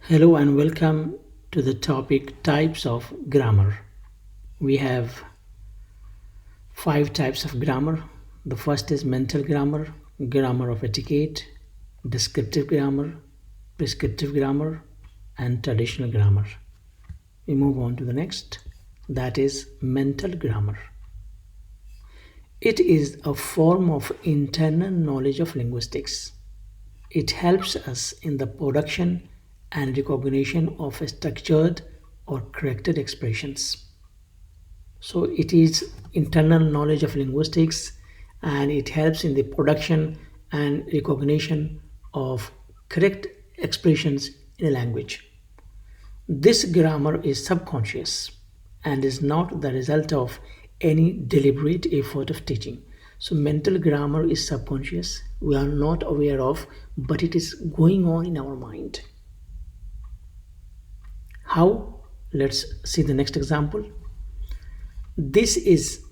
Hello and welcome to the topic types of grammar. We have five types of grammar. The first is mental grammar, grammar of etiquette, descriptive grammar, prescriptive grammar, and traditional grammar. We move on to the next, that is mental grammar. It is a form of internal knowledge of linguistics. It helps us in the production and recognition of structured or corrected expressions. So it is internal knowledge of linguistics and it helps in the production and recognition of correct expressions in a language. This grammar is subconscious and is not the result of any deliberate effort of teaching. So, mental grammar is subconscious, we are not aware of, but it is going on in our mind. How? Let's see the next example. This is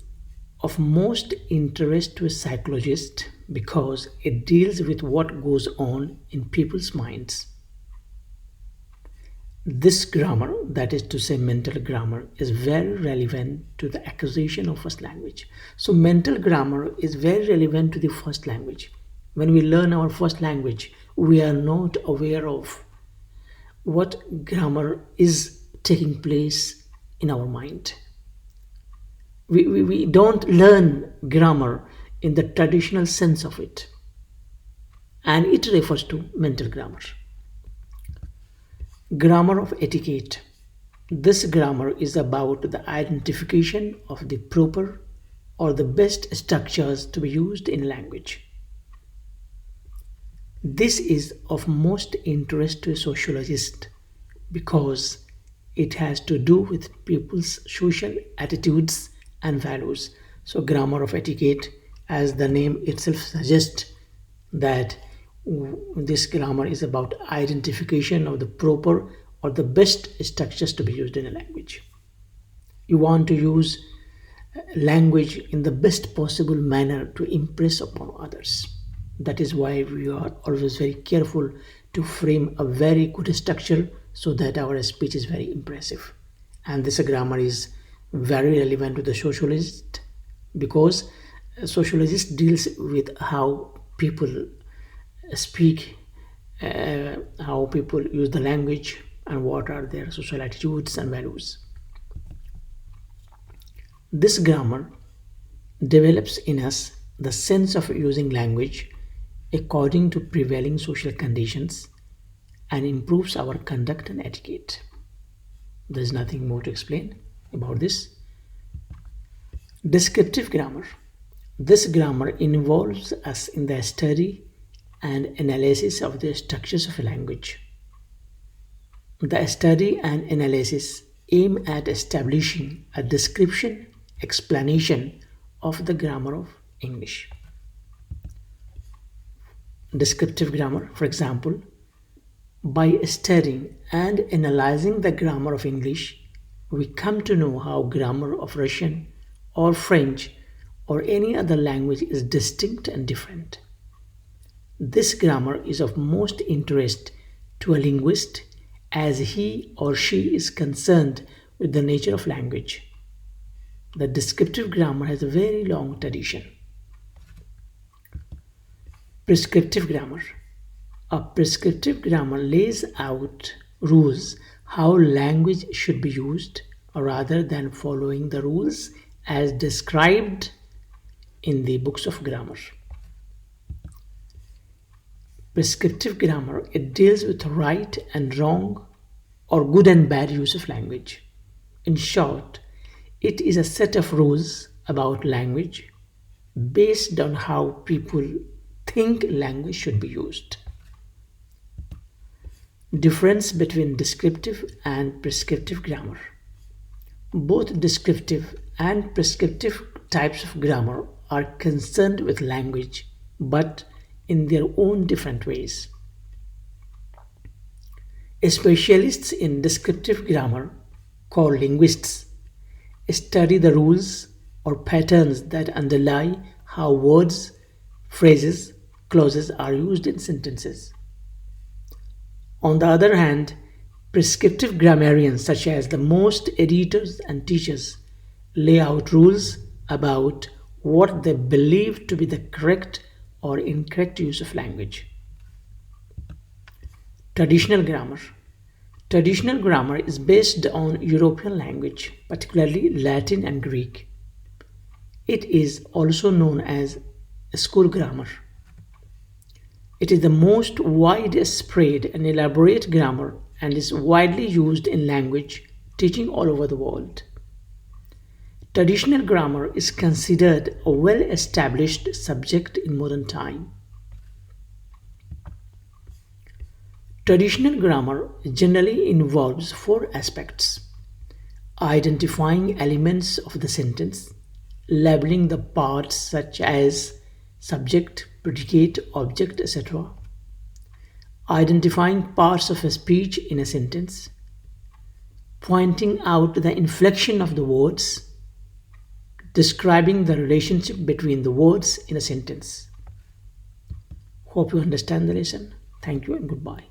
of most interest to a psychologist because it deals with what goes on in people's minds. This grammar, that is to say mental grammar, is very relevant to the acquisition of first language. So mental grammar is very relevant to the first language. When we learn our first language, we are not aware of what grammar is taking place in our mind. We don't learn grammar in the traditional sense of it, and it refers to mental grammar. Grammar of etiquette. This grammar is about the identification of the proper or the best structures to be used in language. This is of most interest to a sociologist because it has to do with people's social attitudes and values. So, grammar of etiquette, as the name itself suggests, that this grammar is about identification of the proper or the best structures to be used in a language. You want to use language in the best possible manner to impress upon others. That is why we are always very careful to frame a very good structure so that our speech is very impressive. And this grammar is very relevant to the sociologist because a sociologist deals with how people speak, how people use the language, and what are their social attitudes and values. This grammar develops in us the sense of using language according to prevailing social conditions and improves our conduct and etiquette. There's nothing more to explain about this. Descriptive grammar. This grammar involves us in the study and analysis of the structures of a language. The study and analysis aim at establishing a description, explanation of the grammar of English. Descriptive grammar, for example, by studying and analyzing the grammar of English, we come to know how grammar of Russian or French or any other language is distinct and different. This grammar is of most interest to a linguist as he or she is concerned with the nature of language. The descriptive grammar has a very long tradition. Prescriptive grammar. A prescriptive grammar lays out rules how language should be used rather than following the rules as described in the books of grammar. Prescriptive grammar, it deals with right and wrong or good and bad use of language. In short, it is a set of rules about language based on how people think language should be used. Difference between descriptive and prescriptive grammar. Both descriptive and prescriptive types of grammar are concerned with language, but in their own different ways. Specialists in descriptive grammar, called linguists, study the rules or patterns that underlie how words, phrases, clauses are used in sentences. On the other hand, Prescriptive grammarians, such as the most editors and teachers, lay out rules about what they believe to be the correct or incorrect use of language. Traditional grammar. Traditional grammar is based on European language, particularly Latin and Greek. It is also known as school grammar. It is the most widespread and elaborate grammar and is widely used in language teaching all over the world. Traditional grammar is considered a well-established subject in modern time. Traditional grammar generally involves four aspects: identifying elements of the sentence, labeling the parts such as subject, predicate, object, etc., identifying parts of a speech in a sentence, pointing out the inflection of the words, describing the relationship between the words in a sentence. Hope you understand the lesson. Thank you and goodbye.